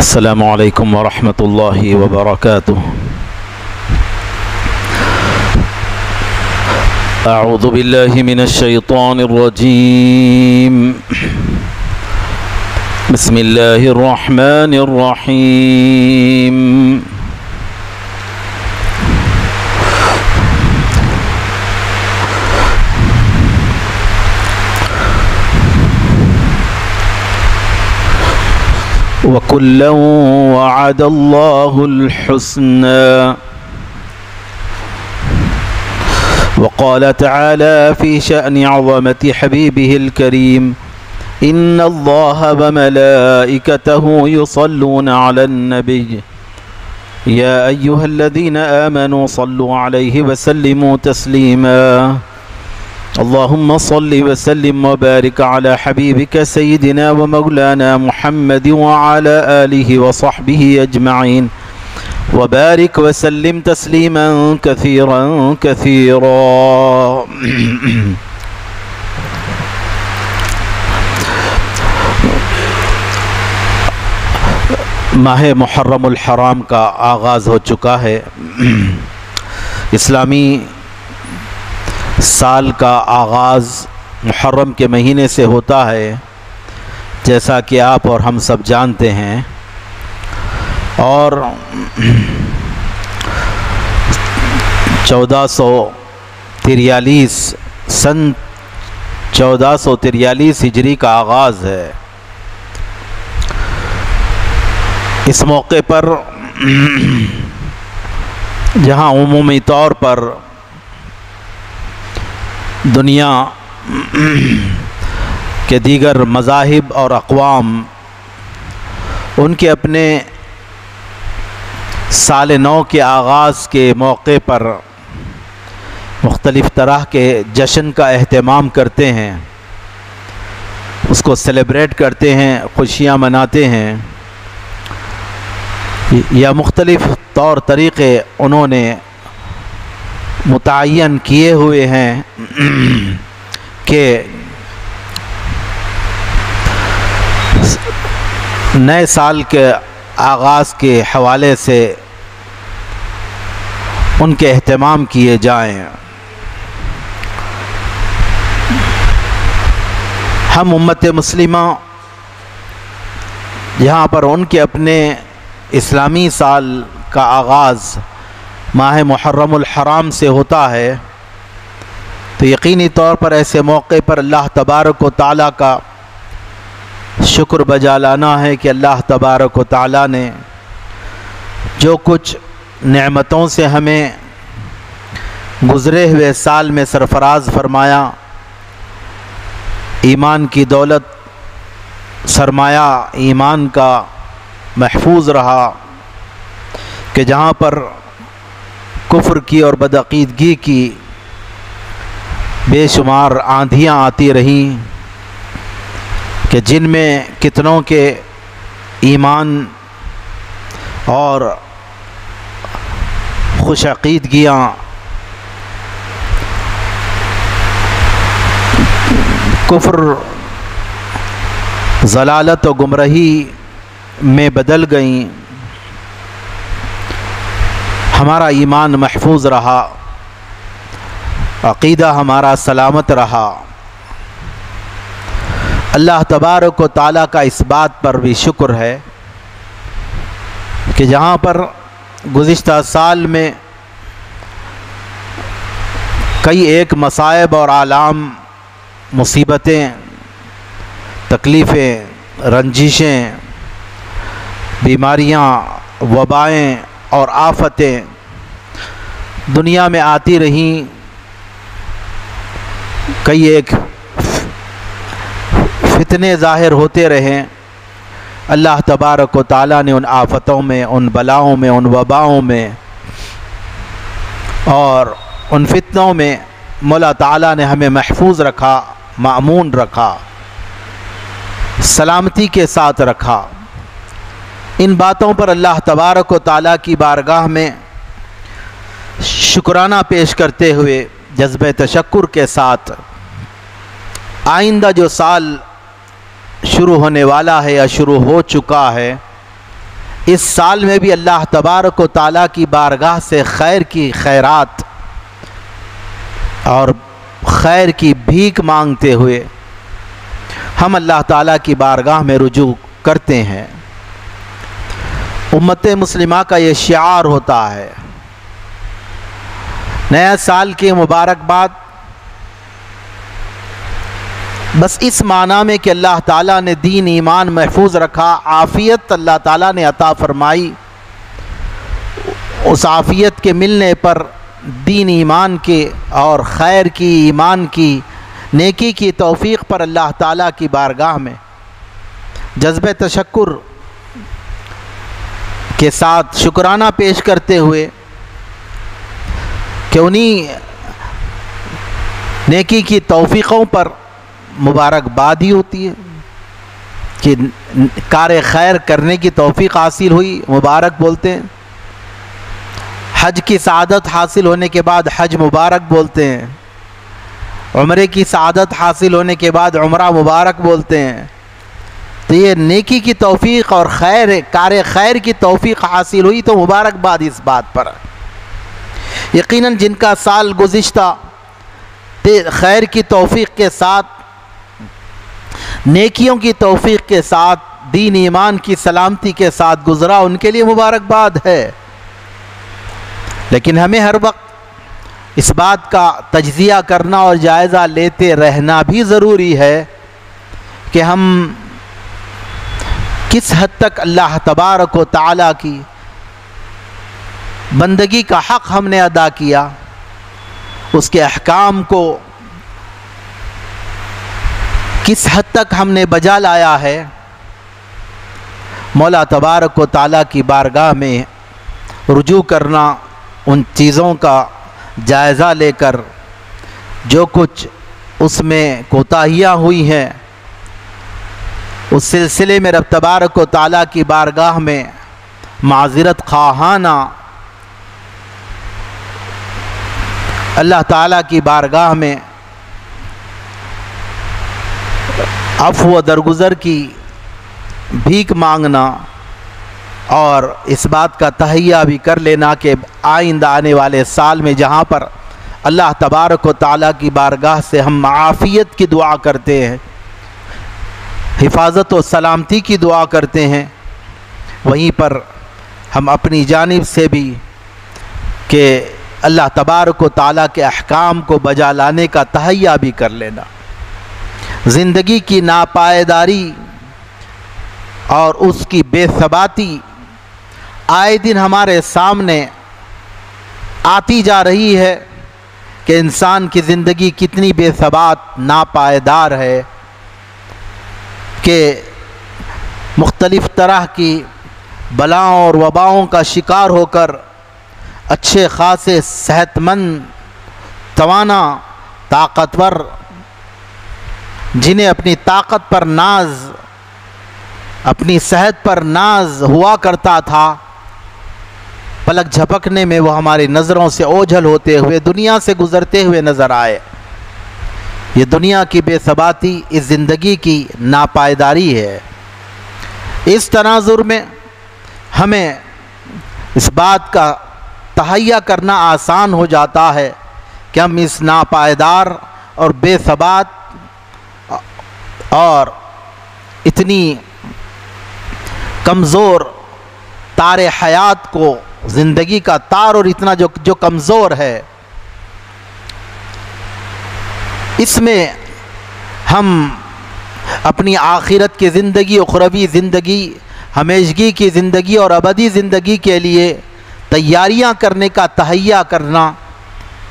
السلام علیکم ورحمۃ اللہ وبرکاتہ۔ اعوذ باللہ من الشیطان الرجیم، بسم اللہ الرحمن الرحیم۔ وَكُلًّا وَعَدَ اللَّهُ الْحُسْنَى، وقال تعالى في شأن عظمة حبيبه الكريم: إن الله وملائكته يصلون على النبي يا أيها الذين آمنوا صلوا عليه وسلموا تسليما اللهم صل وسلم وبارك على حبيبك سيدنا ومولانا محمد وعلى آله وصحبه أجمعين وبارك وسلم تسليما كثيرا كثيرا۔ ماہ محرم الحرام کا آغاز ہو چکا ہے۔ اسلامی سال کا آغاز محرم کے مہینے سے ہوتا ہے، جیسا کہ آپ اور ہم سب جانتے ہیں، اور 1443 ہجری کا آغاز ہے۔ اس موقع پر جہاں عمومی طور پر دنیا کے دیگر مذاہب اور اقوام ان کے اپنے سال نو کے آغاز کے موقع پر مختلف طرح کے جشن کا اہتمام کرتے ہیں، اس کو سیلیبریٹ کرتے ہیں، خوشیاں مناتے ہیں، یا مختلف طور طریقے انہوں نے متعین کیے ہوئے ہیں کہ نئے سال کے آغاز کے حوالے سے ان کے اہتمام کیے جائیں۔ ہم امت مسلمہ یہاں پر ان کے اپنے اسلامی سال کا آغاز ماہ محرم الحرام سے ہوتا ہے، تو یقینی طور پر ایسے موقع پر اللہ تبارک و تعالیٰ کا شکر بجا لانا ہے کہ اللہ تبارک و تعالیٰ نے جو کچھ نعمتوں سے ہمیں گزرے ہوئے سال میں سرفراز فرمایا، ایمان کی دولت، سرمایہ ایمان کا محفوظ رہا، کہ جہاں پر کفر کی اور بدعقیدگی کی بے شمار آندھیاں آتی رہیں، کہ جن میں کتنوں کے ایمان اور خوش عقیدگیاں کفر، ضلالت و گمراہی میں بدل گئیں، ہمارا ایمان محفوظ رہا، عقیدہ ہمارا سلامت رہا۔ اللہ تبارک و تعالیٰ کا اس بات پر بھی شکر ہے کہ جہاں پر گزشتہ سال میں کئی ایک مصائب اور آلام، مصیبتیں، تکلیفیں، رنجشیں، بیماریاں، وبائیں اور آفتیں دنیا میں آتی رہیں، کئی ایک فتنے ظاہر ہوتے رہیں، اللہ تبارک و تعالیٰ نے ان آفتوں میں، ان بلاؤں میں، ان وباؤں میں اور ان فتنوں میں مولا تعالیٰ نے ہمیں محفوظ رکھا، مأمون رکھا، سلامتی کے ساتھ رکھا۔ ان باتوں پر اللہ تبارک و تعالیٰ کی بارگاہ میں شکرانہ پیش کرتے ہوئے جذبہ تشکر کے ساتھ آئندہ جو سال شروع ہونے والا ہے یا شروع ہو چکا ہے، اس سال میں بھی اللہ تبارک و تعالیٰ کی بارگاہ سے خیر کی خیرات اور خیر کی بھیک مانگتے ہوئے ہم اللہ تعالیٰ کی بارگاہ میں رجوع کرتے ہیں۔ امت مسلمہ کا یہ شعار ہوتا ہے، نیا سال کی مبارکباد بس اس معنی میں کہ اللہ تعالیٰ نے دین ایمان محفوظ رکھا، عافیت اللہ تعالیٰ نے عطا فرمائی، اس عافیت کے ملنے پر دین ایمان کے اور خیر کی، ایمان کی، نیکی کی توفیق پر اللہ تعالیٰ کی بارگاہ میں جذبہ تشکر کے ساتھ شکرانہ پیش کرتے ہوئے کہ انہی نیکی کی توفیقوں پر مبارکبادی ہوتی ہے کہ کار خیر کرنے کی توفیق حاصل ہوئی، مبارک بولتے ہیں۔ حج کی سعادت حاصل ہونے کے بعد حج مبارک بولتے ہیں، عمرے کی سعادت حاصل ہونے کے بعد عمرہ مبارک بولتے ہیں۔ تو یہ نیکی کی توفیق اور کار خیر کی توفیق حاصل ہوئی تو مبارکباد اس بات پر۔ یقیناً جن کا سال گزشتہ خیر کی توفیق کے ساتھ، نیکیوں کی توفیق کے ساتھ، دین ایمان کی سلامتی کے ساتھ گزرا، ان کے لیے مبارکباد ہے۔ لیکن ہمیں ہر وقت اس بات کا تجزیہ کرنا اور جائزہ لیتے رہنا بھی ضروری ہے کہ ہم کس حد تک اللہ تبارک و تعالیٰ کی بندگی کا حق ہم نے ادا کیا، اس کے احکام کو کس حد تک ہم نے بجا لایا ہے۔ مولا تبارک و تعالیٰ کی بارگاہ میں رجوع کرنا، ان چیزوں کا جائزہ لے کر جو کچھ اس میں کوتاہیاں ہوئی ہیں اس سلسلے میں رب تبارک و تعالیٰ کی بارگاہ میں معذرت خواہانہ اللہ تعالیٰ کی بارگاہ میں عفو و درگزر کی بھیک مانگنا اور اس بات کا تہیہ بھی کر لینا کہ آئندہ آنے والے سال میں جہاں پر اللہ تبارک و تعالیٰ کی بارگاہ سے ہم عافیت کی دعا کرتے ہیں، حفاظت و سلامتی کی دعا کرتے ہیں، وہیں پر ہم اپنی جانب سے بھی کہ اللہ تبارک و تعالیٰ کے احکام کو بجا لانے کا تہیہ بھی کر لینا۔ زندگی کی ناپائیداری اور اس کی بے ثباتی آئے دن ہمارے سامنے آتی جا رہی ہے کہ انسان کی زندگی کتنی بے ثبات، ناپائیدار ہے کہ مختلف طرح کی بلاؤں اور وباؤں کا شکار ہو کر اچھے خاصے صحت مند، توانا، طاقتور، جنہیں اپنی طاقت پر ناز، اپنی صحت پر ناز ہوا کرتا تھا، پلک جھپکنے میں وہ ہماری نظروں سے اوجھل ہوتے ہوئے دنیا سے گزرتے ہوئے نظر آئے۔ یہ دنیا کی بے ثباتی، اس زندگی کی ناپائیداری ہے۔ اس تناظر میں ہمیں اس بات کا تہیہ کرنا آسان ہو جاتا ہے کہ ہم اس ناپائیدار اور بے ثبات اور اتنی کمزور تار حیات کو، زندگی کا تار اور اتنا جو کمزور ہے، اس میں ہم اپنی آخرت کی زندگی، اخروی زندگی، ہمیشگی کی زندگی اور ابدی زندگی کے لیے تیاریاں کرنے کا تہیہ کرنا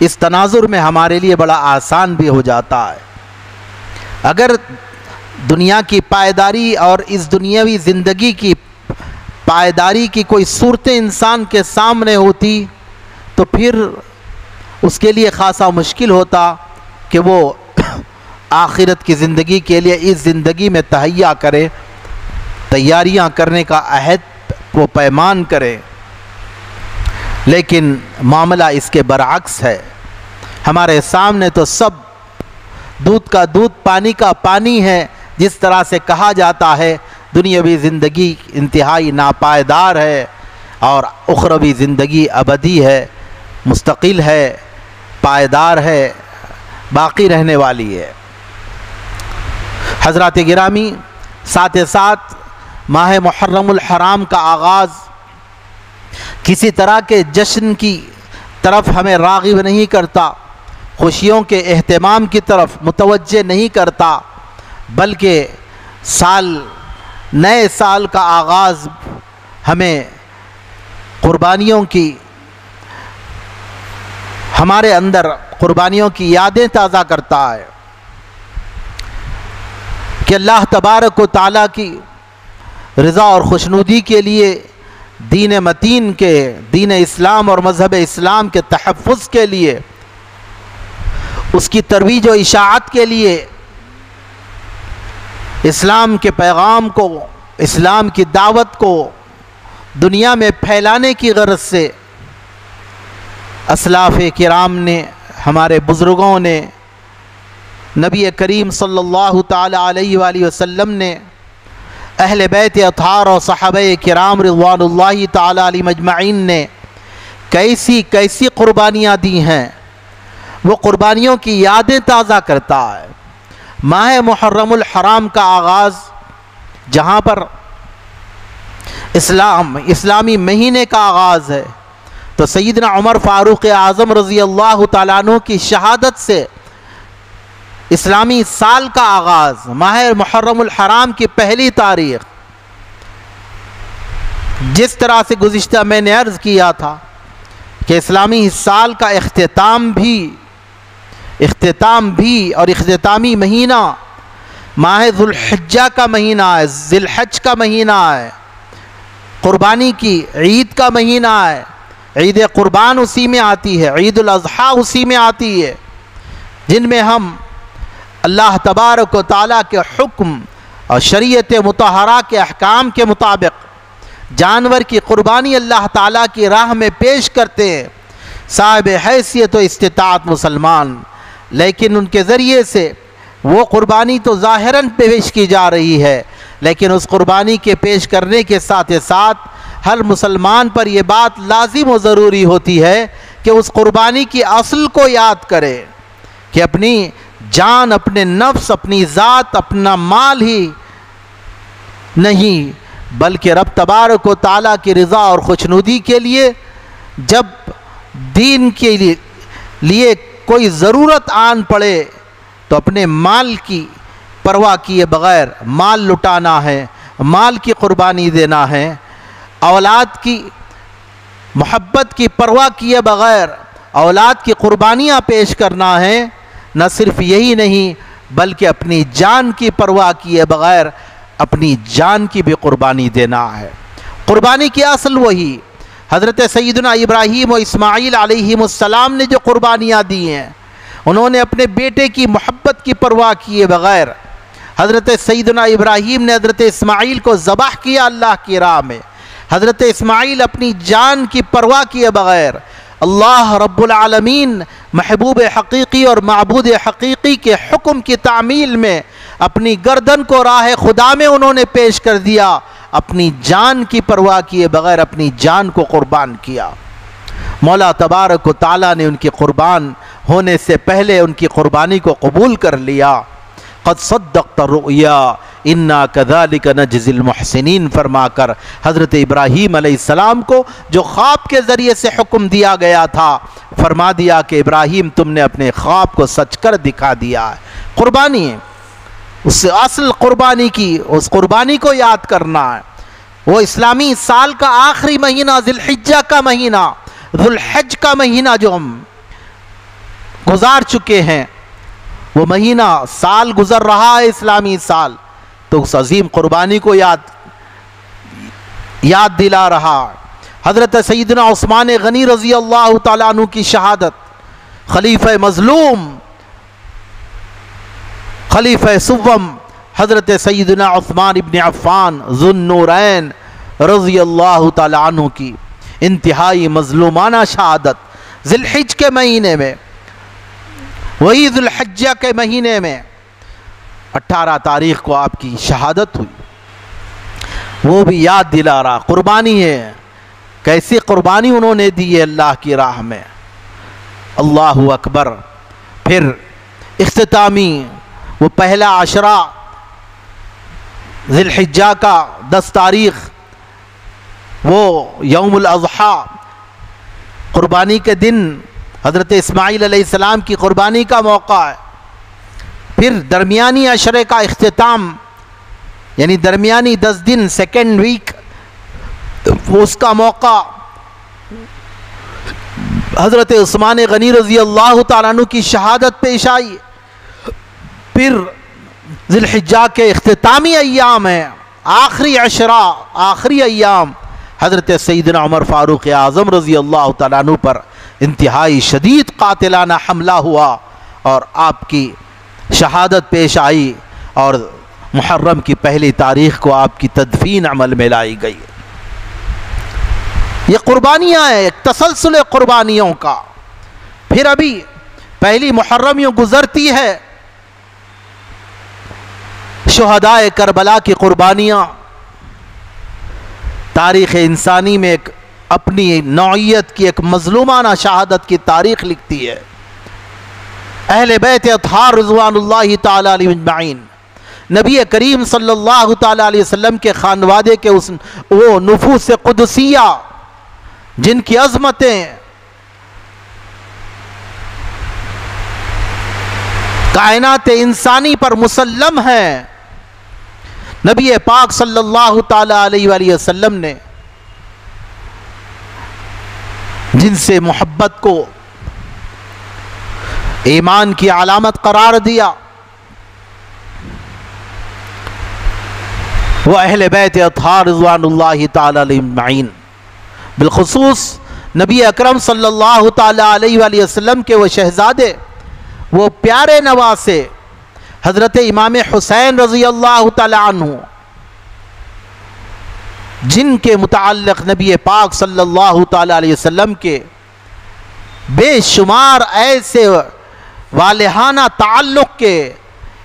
اس تناظر میں ہمارے لیے بڑا آسان بھی ہو جاتا ہے۔ اگر دنیا کی پائیداری اور اس دنیاوی زندگی کی پائیداری کی کوئی صورتیں انسان کے سامنے ہوتی تو پھر اس کے لیے خاصا مشکل ہوتا کہ وہ آخرت کی زندگی کے لیے اس زندگی میں تہیہ کرے، تیاریاں کرنے کا عہد و پیمان کرے۔ لیکن معاملہ اس کے برعکس ہے، ہمارے سامنے تو سب دودھ کا دودھ، پانی کا پانی ہے۔ جس طرح سے کہا جاتا ہے دنیاوی زندگی انتہائی ناپائیدار ہے اور اخروی زندگی ابدی ہے، مستقل ہے، پائیدار ہے، باقی رہنے والی ہے۔ حضرات گرامی، ساتھ ساتھ ماہ محرم الحرام کا آغاز کسی طرح کے جشن کی طرف ہمیں راغب نہیں کرتا، خوشیوں کے اہتمام کی طرف متوجہ نہیں کرتا، بلکہ نئے سال کا آغاز ہمیں قربانیوں کی، ہمارے اندر قربانیوں کی یادیں تازہ کرتا ہے کہ اللہ تبارک و تعالیٰ کی رضا اور خوشنودی کے لیے، دین متین کے، دین اسلام اور مذہب اسلام کے تحفظ کے لیے، اس کی ترویج و اشاعت کے لیے، اسلام کے پیغام کو، اسلام کی دعوت کو دنیا میں پھیلانے کی غرض سے اسلاف کرام نے، ہمارے بزرگوں نے، نبی کریم صلی اللہ تعالی علیہ وآلہ وسلم نے، اہل بیت اطہار اور صحابہ کرام رضوان اللہ تعالی علیہ مجمعین نے کیسی قربانیاں دی ہیں، وہ قربانیوں کی یادیں تازہ کرتا ہے۔ ماہ محرم الحرام کا آغاز جہاں پر اسلامی مہینے کا آغاز ہے، تو سیدنا عمر فاروق اعظم رضی اللہ تعالیٰ عنہ کی شہادت سے اسلامی سال کا آغاز، ماہ محرم الحرام کی پہلی تاریخ، جس طرح سے گزشتہ میں نے عرض کیا تھا کہ اسلامی سال کا اختتام بھی اور اختتامی مہینہ ماہ ذو الحجہ کا مہینہ ہے، ذی الحج کا مہینہ ہے، قربانی کی عید کا مہینہ ہے، عید قربان اسی میں آتی ہے، عید الاضحیٰ اسی میں آتی ہے، جن میں ہم اللہ تبارک و تعالیٰ کے حکم اور شریعت مطہرہ کے احکام کے مطابق جانور کی قربانی اللہ تعالیٰ کی راہ میں پیش کرتے ہیں صاحب حیثیت و استطاعت مسلمان، لیکن ان کے ذریعے سے وہ قربانی تو ظاہراً پیش کی جا رہی ہے، لیکن اس قربانی کے پیش کرنے کے ساتھ ساتھ ہر مسلمان پر یہ بات لازم و ضروری ہوتی ہے کہ اس قربانی کی اصل کو یاد کرے کہ اپنی جان، اپنے نفس، اپنی ذات، اپنا مال ہی نہیں بلکہ رب تبارک و تعالیٰ کی رضا اور خوشنودی کے لیے جب دین کے لیے کوئی ضرورت آن پڑے تو اپنے مال کی پرواہ کیے بغیر مال لٹانا ہے، مال کی قربانی دینا ہے، اولاد کی محبت کی پرواہ کیے بغیر اولاد کی قربانیاں پیش کرنا ہے، نہ صرف یہی نہیں بلکہ اپنی جان کی پرواہ کیے بغیر اپنی جان کی بھی قربانی دینا ہے۔ قربانی کی اصل وہی حضرت سیدنا ابراہیم و اسماعیل علیہ السلام نے جو قربانیاں دی ہیں، انہوں نے اپنے بیٹے کی محبت کی پرواہ کیے بغیر، حضرت سیدنا ابراہیم نے حضرت اسماعیل کو ذبح کیا اللہ کی راہ میں، حضرت اسماعیل اپنی جان کی پرواہ کیے بغیر اللہ رب العالمین محبوب حقیقی اور معبود حقیقی کے حکم کی تعمیل میں اپنی گردن کو راہ خدا میں انہوں نے پیش کر دیا، اپنی جان کی پرواہ کیے بغیر اپنی جان کو قربان کیا۔ مولا تبارک و تعالیٰ نے ان کی قربان ہونے سے پہلے ان کی قربانی کو قبول کر لیا۔ قد صدقت الرؤیا انا کذالک نجزی المحسنین فرما کر حضرت ابراہیم علیہ السلام کو جو خواب کے ذریعے سے حکم دیا گیا تھا، فرما دیا کہ ابراہیم تم نے اپنے خواب کو سچ کر دکھا دیا ہے۔ قربانی اس اصل قربانی کی، اس قربانی کو یاد کرنا ہے۔ وہ اسلامی سال کا آخری مہینہ ذی الحجہ کا مہینہ، ذو الحج کا مہینہ جو ہم گزار چکے ہیں، وہ مہینہ سال گزر رہا ہے اسلامی سال، تو اس عظیم قربانی کو یاد دلا رہا۔ حضرت سیدنا عثمان غنی رضی اللہ تعالیٰ عنہ کی شہادت، خلیفہ مظلوم، خلیفہ سوم حضرت سیدنا عثمان ابن عفان ذو النورین رضی اللہ تعالیٰ عنہ کی انتہائی مظلومانہ شہادت ذی الحج کے مہینے میں، وہی ذو الحجہ کے مہینے میں 18 تاریخ کو آپ کی شہادت ہوئی۔ وہ بھی یاد دلا رہا، قربانی ہے، کیسی قربانی انہوں نے دی ہے اللہ کی راہ میں۔ اللہ اکبر۔ پھر اختتامی وہ پہلا عشرہ ذی الحجہ کا 10 تاریخ، وہ یوم الاضحیٰ، قربانی کے دن، حضرت اسماعیل علیہ السلام کی قربانی کا موقع ہے۔ پھر درمیانی عشرے کا اختتام، یعنی درمیانی 10 دن، سیکنڈ ویک، اس کا موقع حضرت عثمان غنی رضی اللہ تعالیٰ عنہ کی شہادت پیش آئی۔ پھر ذی الحجہ کے اختتامی ایام ہیں، آخری عشرہ، آخری ایام، حضرت سیدنا عمر فاروق اعظم رضی اللہ تعالیٰ عنہ پر انتہائی شدید قاتلانہ حملہ ہوا اور آپ کی شہادت پیش آئی، اور محرم کی پہلی تاریخ کو آپ کی تدفین عمل میں لائی گئی۔ یہ قربانیاں ہیں، ایک تسلسل قربانیوں کا۔ پھر ابھی پہلی محرم یوں گزرتی ہے، شہدائے کربلا کی قربانیاں تاریخ انسانی میں ایک اپنی نوعیت کی ایک مظلومانہ شہادت کی تاریخ لکھتی ہے۔ اہل بیت اطہار رضوان اللہ تعالی علیہم اجمعین، نبی کریم صلی اللہ تعالی علیہ وسلم کے خانوادے کے وہ نفوس قدسیہ جن کی عظمتیں کائنات انسانی پر مسلم ہیں، نبی پاک صلی اللہ تعالی علیہ وآلہ وسلم نے جن سے محبت کو ایمان کی علامت قرار دیا، وہ اہل بیت اطہار رضوان اللہ تعالی علیہم اجمعین، بالخصوص نبی اکرم صلی اللہ تعالی علیہ وآلہ وسلم کے وہ شہزادے، وہ پیارے نواسے حضرت امام حسین رضی اللہ تعالی عنہ، جن کے متعلق نبی پاک صلی اللہ تعالی علیہ وسلم کے بے شمار ایسے والہانہ تعلق کے،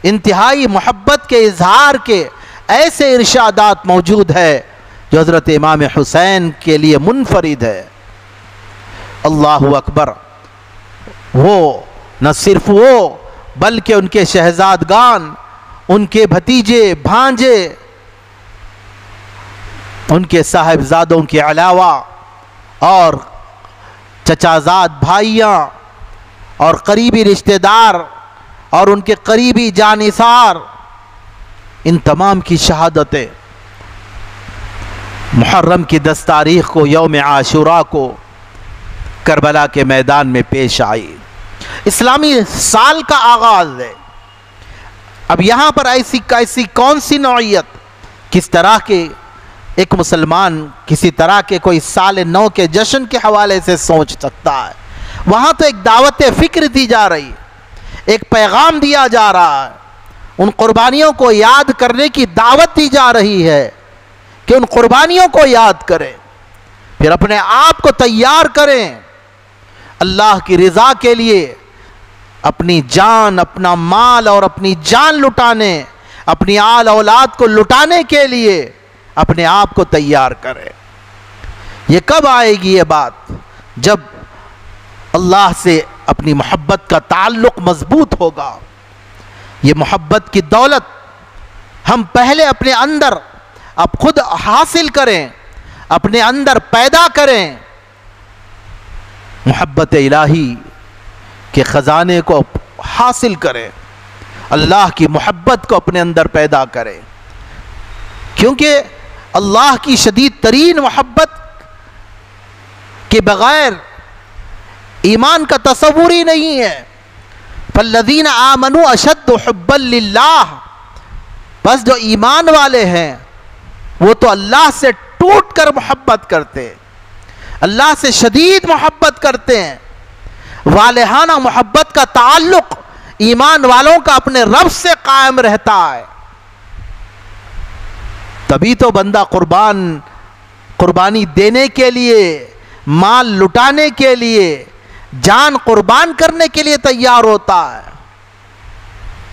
انتہائی محبت کے اظہار کے ایسے ارشادات موجود ہے جو حضرت امام حسین کے لیے منفرد ہے۔ اللہ اکبر۔ وہ نہ صرف وہ بلکہ ان کے شہزادگان، ان کے بھتیجے بھانجے، ان کے صاحبزادوں کے علاوہ اور چچازاد بھائیاں اور قریبی رشتہ دار اور ان کے قریبی جانثار، ان تمام کی شہادتیں محرم کی 10 تاریخ کو یوم عاشوراء کو کربلا کے میدان میں پیش آئی۔ اسلامی سال کا آغاز ہے۔ اب یہاں پر ایسی کون سی نوعیت، کس طرح کے ایک مسلمان کسی طرح کے کوئی سال نو کے جشن کے حوالے سے سوچ سکتا ہے؟ وہاں تو ایک دعوت فکر دی جا رہی، ایک پیغام دیا جا رہا ہے، ان قربانیوں کو یاد کرنے کی دعوت دی جا رہی ہے کہ ان قربانیوں کو یاد کریں، پھر اپنے آپ کو تیار کریں اللہ کی رضا کے لیے، اپنی جان، اپنا مال اور اپنی جان لٹانے، اپنی آل اولاد کو لٹانے کے لیے اپنے آپ کو تیار کریں۔ یہ کب آئے گی یہ بات؟ جب اللہ سے اپنی محبت کا تعلق مضبوط ہوگا۔ یہ محبت کی دولت ہم پہلے اپنے اندر اب خود حاصل کریں، اپنے اندر پیدا کریں، محبت الہی کے خزانے کو حاصل کریں، اللہ کی محبت کو اپنے اندر پیدا کریں، کیونکہ اللہ کی شدید ترین محبت کے بغیر ایمان کا تصور ہی نہیں ہے۔ فالذین آمنوا اشد حبا للہ، بس جو ایمان والے ہیں وہ تو اللہ سے ٹوٹ کر محبت کرتے ہیں، اللہ سے شدید محبت کرتے ہیں۔ والہانہ محبت کا تعلق ایمان والوں کا اپنے رب سے قائم رہتا ہے، تبھی تو بندہ قربانی دینے کے لیے، مال لٹانے کے لیے، جان قربان کرنے کے لیے تیار ہوتا ہے،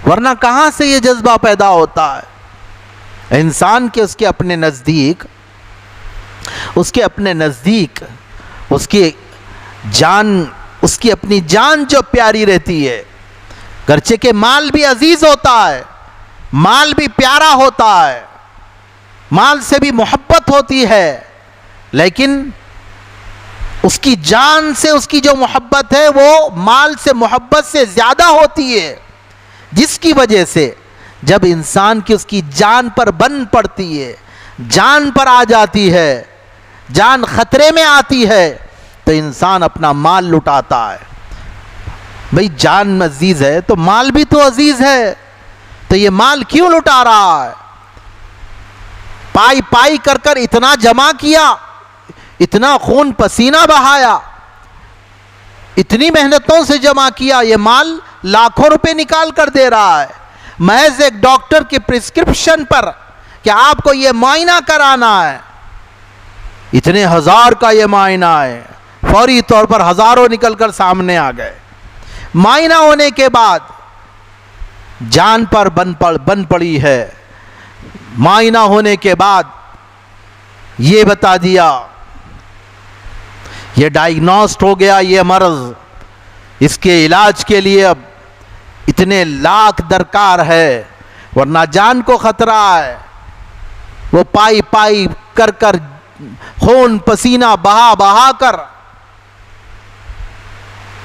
ورنہ کہاں سے یہ جذبہ پیدا ہوتا ہے؟ انسان کے اس کے اپنے نزدیک اس کی جان، اس کی اپنی جان جو پیاری رہتی ہے، گرچہ کہ مال بھی عزیز ہوتا ہے، مال بھی پیارا ہوتا ہے، مال سے بھی محبت ہوتی ہے، لیکن اس کی جان سے اس کی جو محبت ہے وہ مال سے محبت سے زیادہ ہوتی ہے، جس کی وجہ سے جب انسان کی اس کی جان پر بن پڑتی ہے، جان پر آ جاتی ہے، جان خطرے میں آتی ہے، تو انسان اپنا مال لٹاتا ہے۔ بھئی جان عزیز ہے تو مال بھی تو عزیز ہے، تو یہ مال کیوں لٹا رہا ہے؟ پائی پائی کر کر اتنا جمع کیا، اتنا خون پسینہ بہایا، اتنی محنتوں سے جمع کیا، یہ مال لاکھوں روپے نکال کر دے رہا ہے محض ایک ڈاکٹر کی پرسکرپشن پر کہ آپ کو یہ معائنہ کرانا ہے، اتنے ہزار کا یہ معائنہ ہے، فوری طور پر ہزاروں نکل کر سامنے آ گئے۔ معائنہ ہونے کے بعد جان پر بن پڑی ہے، معائنہ ہونے کے بعد یہ بتا دیا یہ ڈائیگنوسٹ ہو گیا یہ مرض، اس کے علاج کے لیے اب اتنے لاکھ درکار ہے، ورنہ جان کو خطرہ ہے۔ وہ پائی پائی کر کر خون پسینہ بہا بہا کر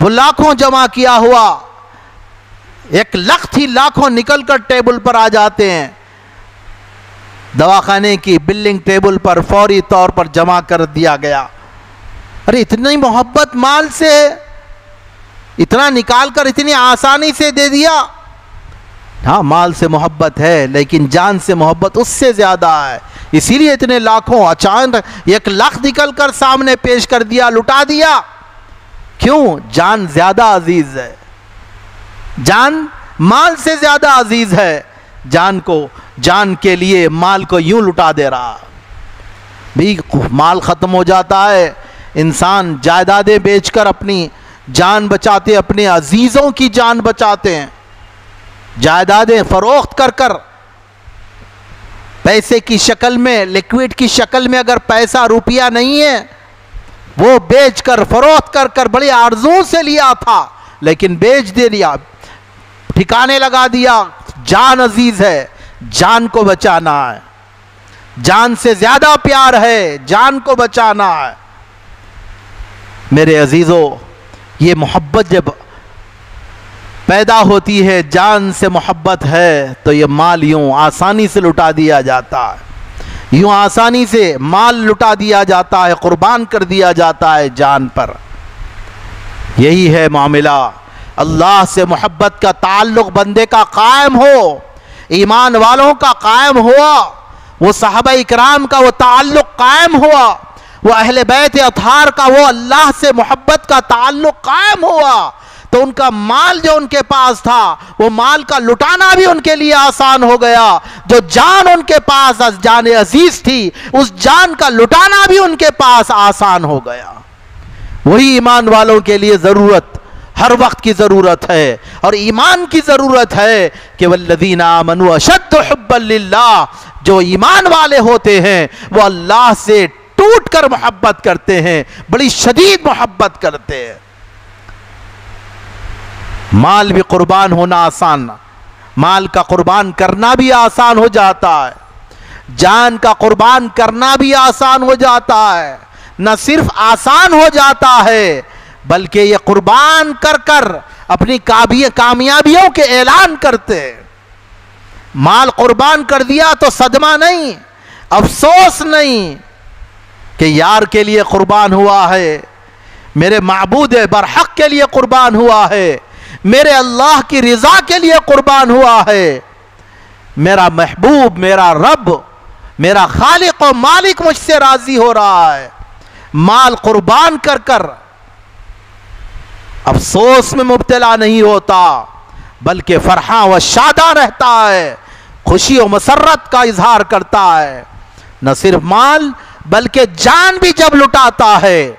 وہ لاکھوں جمع کیا ہوا، 1,00,000 ہی لاکھوں نکل کر ٹیبل پر آ جاتے ہیں، دواخانے کی بلنگ ٹیبل پر فوری طور پر جمع کر دیا گیا۔ ارے اتنی محبت مال سے، اتنا نکال کر اتنی آسانی سے دے دیا۔ ہاں مال سے محبت ہے لیکن جان سے محبت اس سے زیادہ ہے، اسی لیے اتنے لاکھوں اچانک 1,00,000 نکل کر سامنے پیش کر دیا، لٹا دیا۔ کیوں؟ جان زیادہ عزیز ہے، جان مال سے زیادہ عزیز ہے، جان کے لیے مال کو یوں لٹا دے رہا۔ بھی مال ختم ہو جاتا ہے، انسان جائیدادیں بیچ کر اپنی جان بچاتے، اپنے عزیزوں کی جان بچاتے ہیں، جائیدادیں فروخت کر کر پیسے کی شکل میں، لیکوڈ کی شکل میں، اگر پیسہ روپیہ نہیں ہے وہ بیچ کر فروخت کر کر بڑی آرزو سے لیا تھا لیکن بیچ دے دیا، ٹھکانے لگا دیا۔ جان عزیز ہے، جان کو بچانا ہے، جان سے زیادہ پیار ہے، جان کو بچانا ہے۔ میرے عزیزو، یہ محبت جب پیدا ہوتی ہے، جان سے محبت ہے، تو یہ مال یوں آسانی سے لٹا دیا جاتا ہے، یوں آسانی سے مال لٹا دیا جاتا ہے، قربان کر دیا جاتا ہے جان پر۔ یہی ہے معاملہ۔ اللہ سے محبت کا تعلق بندے کا قائم ہو، ایمان والوں کا قائم ہوا، وہ صحابہ اکرام کا وہ تعلق قائم ہوا، وہ اہل بیت اطہار کا وہ اللہ سے محبت کا تعلق قائم ہوا، تو ان کا مال جو ان کے پاس تھا وہ مال کا لٹانا بھی ان کے لیے آسان ہو گیا۔ جو جان ان کے پاس جان عزیز تھی، اس جان کا لٹانا بھی ان کے پاس آسان ہو گیا۔ وہی ایمان والوں کے لیے ضرورت، ہر وقت کی ضرورت ہے، اور ایمان کی ضرورت ہے کہ والذین آمنوا اشد حبا للہ، جو ایمان والے ہوتے ہیں وہ اللہ سے ٹوٹ کر محبت کرتے ہیں، بڑی شدید محبت کرتے ہیں۔ مال بھی قربان ہونا آسان، مال کا قربان کرنا بھی آسان ہو جاتا ہے، جان کا قربان کرنا بھی آسان ہو جاتا ہے۔ نہ صرف آسان ہو جاتا ہے بلکہ یہ قربان کر کر اپنی کامیابیوں کے اعلان کرتے ہیں۔ مال قربان کر دیا تو صدمہ نہیں، افسوس نہیں کہ یار کے لیے قربان ہوا ہے، میرے معبود برحق کے لیے قربان ہوا ہے، میرے اللہ کی رضا کے لیے قربان ہوا ہے، میرا محبوب، میرا رب، میرا خالق و مالک مجھ سے راضی ہو رہا ہے۔ مال قربان کر کر افسوس میں مبتلا نہیں ہوتا بلکہ فرحاں و شاداں رہتا ہے، خوشی و مسرت کا اظہار کرتا ہے۔ نہ صرف مال بلکہ جان بھی جب لٹاتا ہے،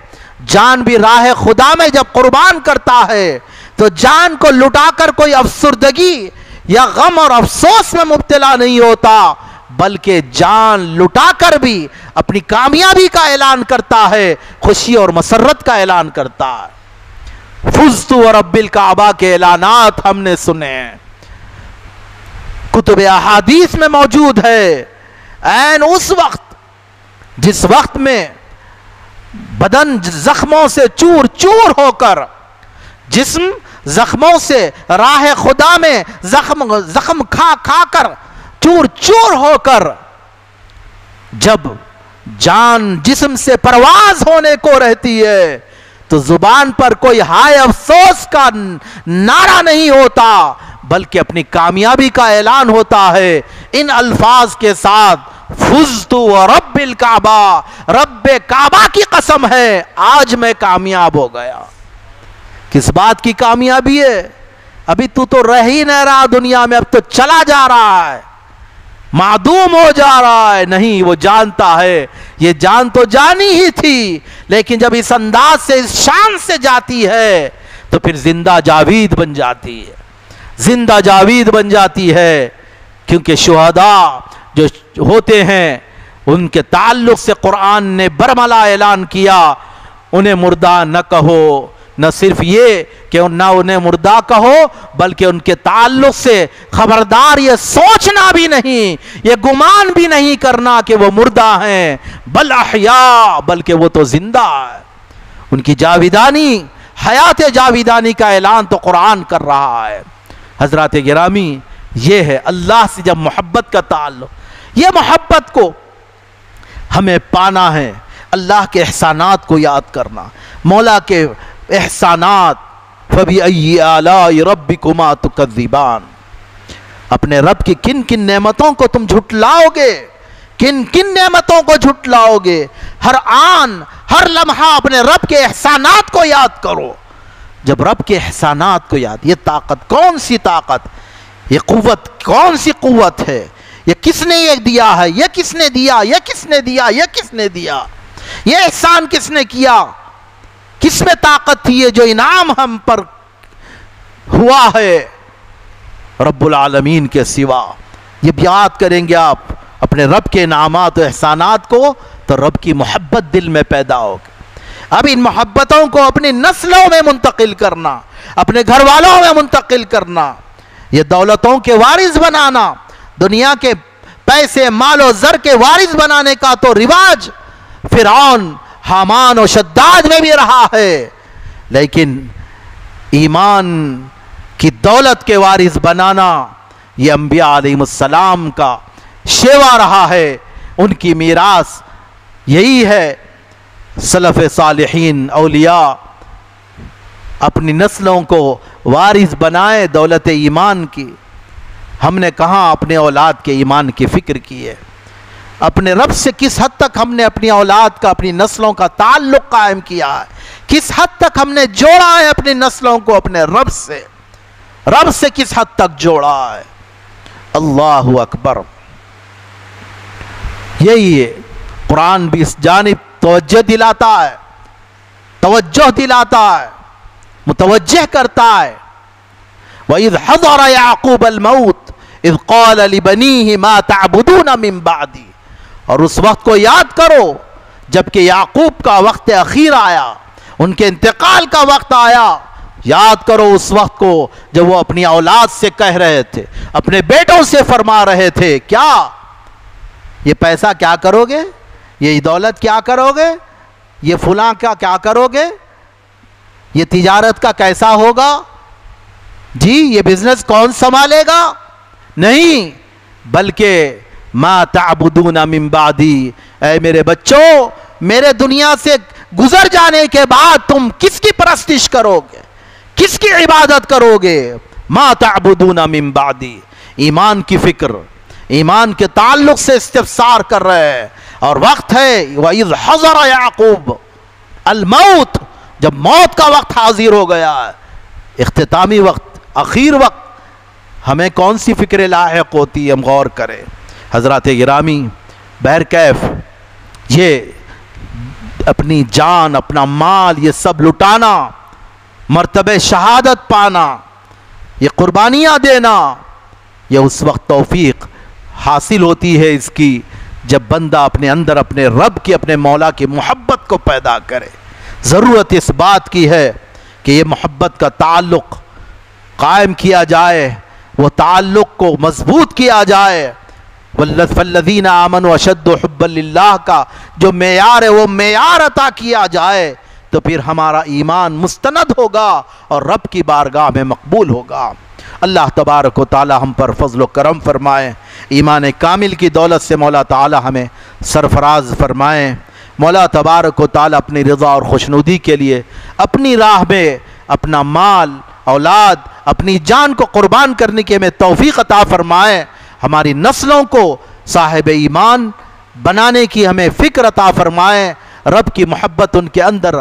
جان بھی راہ خدا میں جب قربان کرتا ہے، تو جان کو لٹا کر کوئی افسردگی یا غم اور افسوس میں مبتلا نہیں ہوتا بلکہ جان لٹا کر بھی اپنی کامیابی کا اعلان کرتا ہے، خوشی اور مسرت کا اعلان کرتا ہے۔ فزت ورب الکعبہ کے اعلانات ہم نے سنے ہیں، کتب احادیث میں موجود ہے۔ این اس وقت جس وقت میں بدن زخموں سے چور چور ہو کر، جسم زخموں سے راہ خدا میں زخم کھا کھا کر چور چور ہو کر، جب جان جسم سے پرواز ہونے کو رہتی ہے تو زبان پر کوئی ہائے افسوس کا نعرہ نہیں ہوتا، بلکہ اپنی کامیابی کا اعلان ہوتا ہے ان الفاظ کے ساتھ، فزت ورب الکعبہ، رب کعبہ کی قسم ہے آج میں کامیاب ہو گیا۔ کس بات کی کامیابی ہے؟ ابھی تو رہ ہی نہیں رہا دنیا میں، اب تو چلا جا رہا ہے، معدوم ہو جا رہا ہے۔ نہیں، وہ جانتا ہے، یہ جان تو جانی ہی تھی، لیکن جب اس انداز سے، اس شان سے جاتی ہے تو پھر زندہ جاوید بن جاتی ہے، زندہ جاوید بن جاتی ہے۔ کیونکہ شہداء جو ہوتے ہیں ان کے تعلق سے قرآن نے برملا اعلان کیا، انہیں مردہ نہ کہو، نہ صرف یہ کہ نہ انہیں مردہ کہو، بلکہ ان کے تعلق سے خبردار یہ سوچنا بھی نہیں، یہ گمان بھی نہیں کرنا کہ وہ مردہ ہیں، بل احیاء، بلکہ وہ تو زندہ ہے۔ ان کی جاویدانی، حیات جاویدانی کا اعلان تو قرآن کر رہا ہے۔ حضرات گرامی، یہ ہے اللہ سے جب محبت کا تعلق، یہ محبت کو ہمیں پانا ہے، اللہ کے احسانات کو یاد کرنا، مولا کے احسانات۔ فَبِأَيِّ آلَاءِ رَبِّكُمَا تُكَذِّبَانِ، اپنے رب کی کن کن نعمتوں کو تم جھٹلاؤ گے، کن کن نعمتوں کو جھٹلاؤ گے۔ ہر آن، ہر لمحہ اپنے رب کے احسانات کو یاد کرو۔ جب رب کے احسانات کو یاد، یہ طاقت کون سی طاقت، یہ قوت کون سی قوت ہے، یہ کس نے یہ دیا ہے، یہ کس نے دیا، یہ کس نے دیا، یہ کس نے دیا، یہ احسان کس نے کیا، کس میں طاقت تھی، یہ جو انعام ہم پر ہوا ہے رب العالمین کے سوا۔ یہ یاد کریں گے آپ اپنے رب کے انعامات و احسانات کو تو رب کی محبت دل میں پیدا ہوگی۔ اب ان محبتوں کو اپنی نسلوں میں منتقل کرنا، اپنے گھر والوں میں منتقل کرنا، یہ دولتوں کے وارث بنانا، دنیا کے پیسے، مال و زر کے وارث بنانے کا تو رواج فرعون، حامان و شداد میں بھی رہا ہے، لیکن ایمان کی دولت کے وارث بنانا یہ انبیاء علیہ السلام کا شیوا رہا ہے، ان کی میراث یہی ہے۔ سلف صالحین، اولیاء اپنی نسلوں کو وارث بنائے دولت ایمان کی۔ ہم نے کہاں اپنے اولاد کے ایمان کی فکر کی ہے؟ اپنے رب سے کس حد تک ہم نے اپنی اولاد کا، اپنی نسلوں کا تعلق قائم کیا ہے؟ کس حد تک ہم نے جوڑا ہے اپنی نسلوں کو اپنے رب سے؟ رب سے کس حد تک جوڑا ہے؟ اللہ اکبر۔ یہی ہے قرآن بھی اس جانب توجہ دلاتا ہے، توجہ دلاتا ہے، متوجہ کرتا ہے۔ وَإِذْ حَضَرَ يَعْقُوبَ الْمَوْتِ إِذْ قَالَ لِبَنِيهِ مَا تَعْبُدُونَ مِن بَعْدِي، اور اس وقت کو یاد کرو جبکہ یعقوب کا وقت اخیر آیا، ان کے انتقال کا وقت آیا۔ یاد کرو اس وقت کو جب وہ اپنی اولاد سے کہہ رہے تھے، اپنے بیٹوں سے فرما رہے تھے، کیا یہ پیسہ کیا کرو گے، یہ دولت کیا کرو گے، یہ فلاں کا کیا کرو گے، یہ تجارت کا کیسا ہوگا، جی یہ بزنس کون سنبھالے گا؟ نہیں، بلکہ ما تعبدون من بعدی، اے میرے بچوں، میرے دنیا سے گزر جانے کے بعد تم کس کی پرستش کرو گے، کس کی عبادت کرو گے؟ ما تعبدون من بعدی، ایمان کی فکر، ایمان کے تعلق سے استفسار کر رہے ہیں۔ اور وقت ہے وَإِذْ حَضَرَ يَعْقُوبَ الْمَوْتِ، جب موت کا وقت حاضر ہو گیا ہے، اختتامی وقت، اخیر وقت، ہمیں کون سی فکر لاحق ہوتی ہے؟ ہم غور کریں۔ حضرات گرامی، بہرکیف یہ اپنی جان، اپنا مال، یہ سب لٹانا، مرتبہ شہادت پانا، یہ قربانیاں دینا، یہ اس وقت توفیق حاصل ہوتی ہے اس کی جب بندہ اپنے اندر اپنے رب کی، اپنے مولا کی محبت کو پیدا کرے۔ ضرورت اس بات کی ہے کہ یہ محبت کا تعلق قائم کیا جائے، وہ تعلق کو مضبوط کیا جائے۔ فالذین آمنوا اشد حبا للہ کا جو معیار ہے وہ معیار عطا کیا جائے، تو پھر ہمارا ایمان مستند ہوگا اور رب کی بارگاہ میں مقبول ہوگا۔ اللہ تبارک و تعالی ہم پر فضل و کرم فرمائے، ایمان کامل کی دولت سے مولا تعالی ہمیں سرفراز فرمائیں۔ مولا تبارک و تعالی اپنی رضا اور خوشنودی کے لیے اپنی راہ میں اپنا مال، اولاد، اپنی جان کو قربان کرنے کی ہمیں توفیق عطا فرمائے۔ ہماری نسلوں کو صاحب ایمان بنانے کی ہمیں فکر عطا فرمائے، رب کی محبت ان کے اندر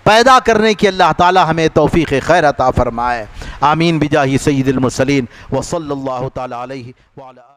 پیدا کرنے کی اللہ تعالی ہمیں توفیق خیر عطا فرمائے۔ آمین بجاہ سید المرسلین وصلی اللہ تعالی علیہ وعلی